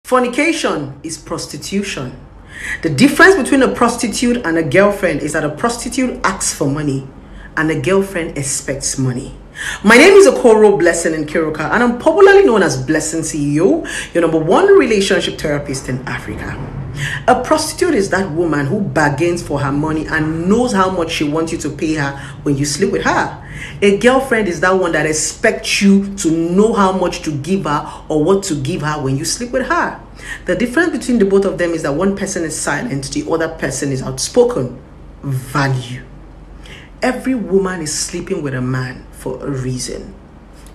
Fornication is prostitution. The difference between a prostitute and a girlfriend is that a prostitute asks for money and a girlfriend expects money. My name is Okoro Blessing Nkiruka, and I'm popularly known as Blessing CEO, your #1 relationship therapist in Africa. A prostitute is that woman who bargains for her money and knows how much she wants you to pay her when you sleep with her. A girlfriend is that one that expects you to know how much to give her or what to give her when you sleep with her. The difference between the both of them is that one person is silent, the other person is outspoken. Value. Every woman is sleeping with a man for a reason.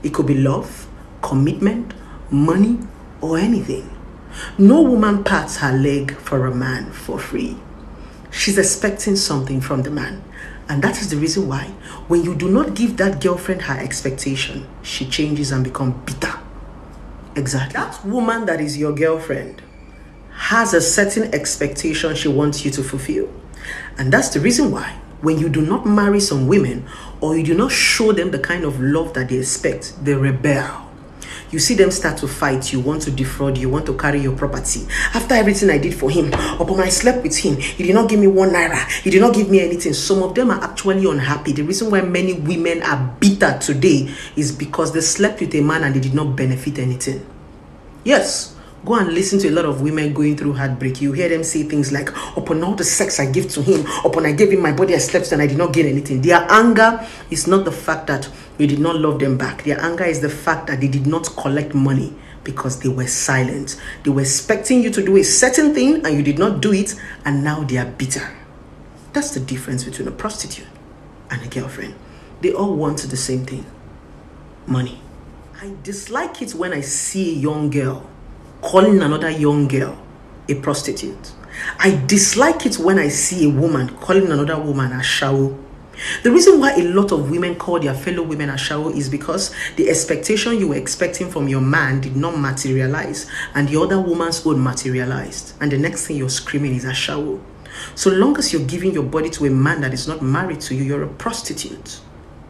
It could be love, commitment, money, or anything. No woman pats her leg for a man for free. She's expecting something from the man. And that is the reason why when you do not give that girlfriend her expectation, she changes and becomes bitter. Exactly. That woman that is your girlfriend has a certain expectation she wants you to fulfill. And that's the reason why when you do not marry some women or you do not show them the kind of love that they expect, they rebel. You see them start to fight, you want to defraud, you want to carry your property. After everything I did for him, upon I slept with him, he did not give me 1 naira, he did not give me anything. Some of them are actually unhappy. The reason why many women are bitter today is because they slept with a man and they did not benefit anything. Yes. Go and listen to a lot of women going through heartbreak. You hear them say things like, upon all the sex I give to him, upon I gave him my body, I slept and I did not gain anything. Their anger is not the fact that you did not love them back. Their anger is the fact that they did not collect money because they were silent. They were expecting you to do a certain thing and you did not do it, and now they are bitter. That's the difference between a prostitute and a girlfriend. They all want the same thing: money. I dislike it when I see a young girl calling another young girl a prostitute. I dislike it when I see a woman calling another woman a shawo. The reason why a lot of women call their fellow women a shawo is because the expectation you were expecting from your man did not materialize, and the other woman's own materialized, and the next thing you're screaming is a shawo. So long as you're giving your body to a man that is not married to you, you're a prostitute.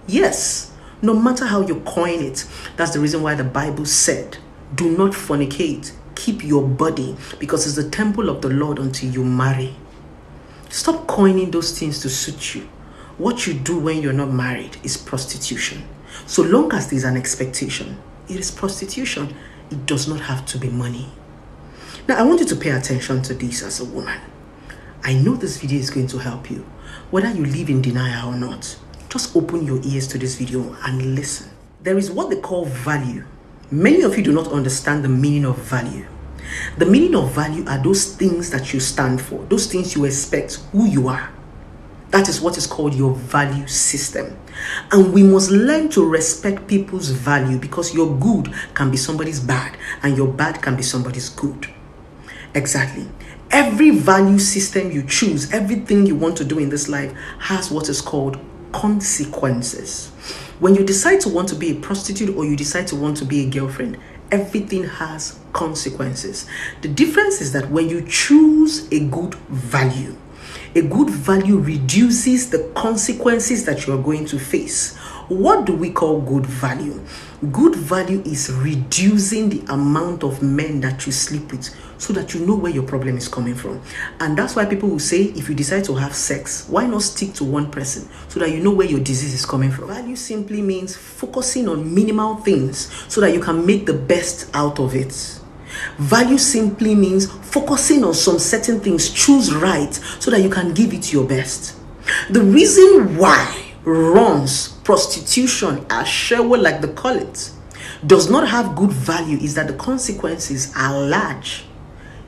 Yes, no matter how you coin it. That's the reason why the Bible said, do not fornicate. Keep your body, because it's the temple of the Lord until you marry. Stop coining those things to suit you. What you do when you're not married is prostitution. So long as there's an expectation, it is prostitution. It does not have to be money. Now, I want you to pay attention to this as a woman. I know this video is going to help you. Whether you live in denial or not, just open your ears to this video and listen. There is what they call value. Many of you do not understand the meaning of value. The meaning of value are those things that you stand for, those things you expect, who you are. That is what is called your value system. And we must learn to respect people's value, because your good can be somebody's bad and your bad can be somebody's good. Exactly. Every value system you choose, everything you want to do in this life has what is called consequences. When you decide to want to be a prostitute or you decide to want to be a girlfriend, everything has consequences. The difference is that when you choose a good value reduces the consequences that you are going to face. What do we call good value? Good value is reducing the amount of men that you sleep with so that you know where your problem is coming from. And that's why people will say, if you decide to have sex, why not stick to one person so that you know where your disease is coming from? Value simply means focusing on minimal things so that you can make the best out of it. Value simply means focusing on some certain things, choose right so that you can give it your best. The reason why runs prostitution, ashewo like they call it, does not have good value is that the consequences are large.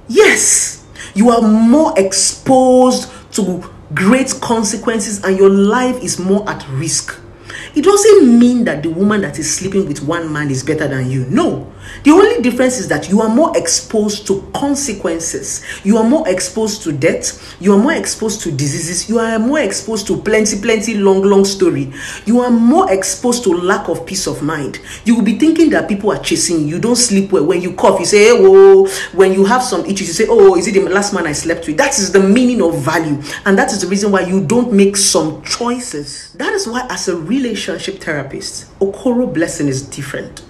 Yes, you are more exposed to great consequences and your life is more at risk. It doesn't mean that the woman that is sleeping with one man is better than you. No. The only difference is that you are more exposed to consequences. You are more exposed to death. You are more exposed to diseases. You are more exposed to plenty, long story. You are more exposed to lack of peace of mind. You will be thinking that people are chasing you. You don't sleep well. When you cough, you say, hey, whoa. When you have some issues, you say, oh, is it the last man I slept with? That is the meaning of value. And that is the reason why you don't make some choices. That is why as a relationship therapist, Okoro Blessing is different.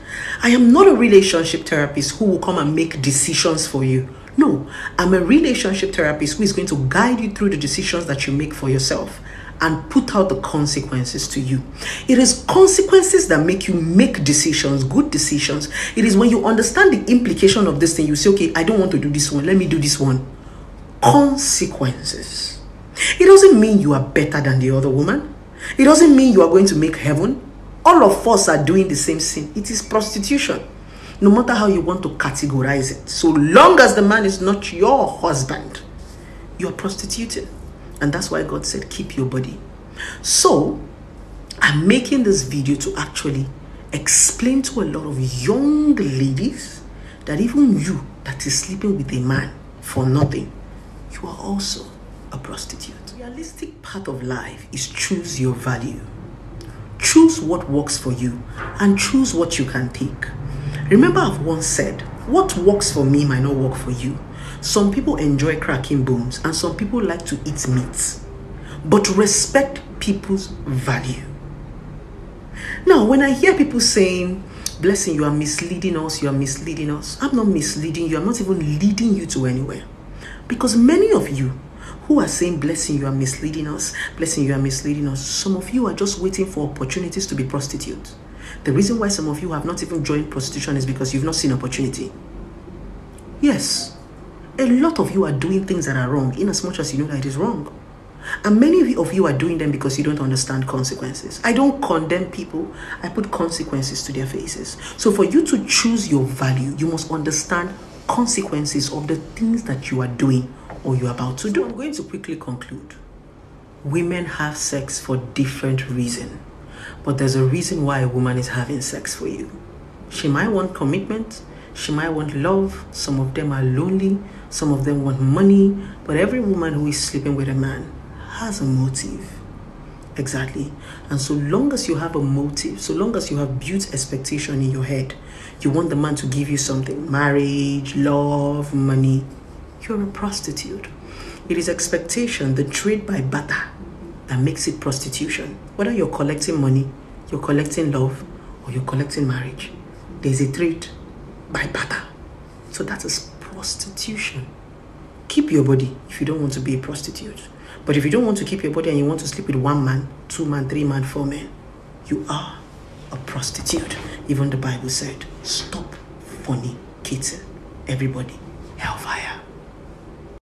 I am not a relationship therapist who will come and make decisions for you. No, I'm a relationship therapist who is going to guide you through the decisions that you make for yourself and put out the consequences to you. It is consequences that make you make decisions, good decisions. It is when you understand the implication of this thing, you say, okay, I don't want to do this one. Let me do this one. Consequences. It doesn't mean you are better than the other woman. It doesn't mean you are going to make heaven. All of us are doing the same sin. It is prostitution. No matter how you want to categorize it. So long as the man is not your husband, you are prostituting. And that's why God said, keep your body. So, I'm making this video to actually explain to a lot of young ladies that even you that is sleeping with a man for nothing, you are also a prostitute. The realistic part of life is choose your value. Choose what works for you and choose what you can take. Remember, I've once said, what works for me might not work for you. Some people enjoy cracking bones and some people like to eat meat. But respect people's value. Now, when I hear people saying, Blessing, you are misleading us, you are misleading us. I'm not misleading you. I'm not even leading you to anywhere. Because many of you who are saying, Blessing, you are misleading us, Blessing, you are misleading us, some of you are just waiting for opportunities to be prostitutes. The reason why some of you have not even joined prostitution is because you've not seen opportunity. Yes, a lot of you are doing things that are wrong, in as much as you know that it is wrong. And many of you are doing them because you don't understand consequences. I don't condemn people. I put consequences to their faces. So for you to choose your value, you must understand consequences of the things that you are doing or you're about to do. So I'm going to quickly conclude. Women have sex for different reasons. But there's a reason why a woman is having sex for you. She might want commitment. She might want love. Some of them are lonely. Some of them want money. But every woman who is sleeping with a man has a motive. Exactly. And so long as you have a motive, so long as you have built expectation in your head, you want the man to give you something, marriage, love, money, you're a prostitute. It is expectation, the trade by barter, that makes it prostitution. Whether you're collecting money, you're collecting love, or you're collecting marriage, there's a trade by barter. So that is prostitution. Keep your body if you don't want to be a prostitute. But if you don't want to keep your body and you want to sleep with 1 man, 2 man, 3 man, 4 men, you are a prostitute. Even the Bible said, stop fornicating. Everybody, hellfire.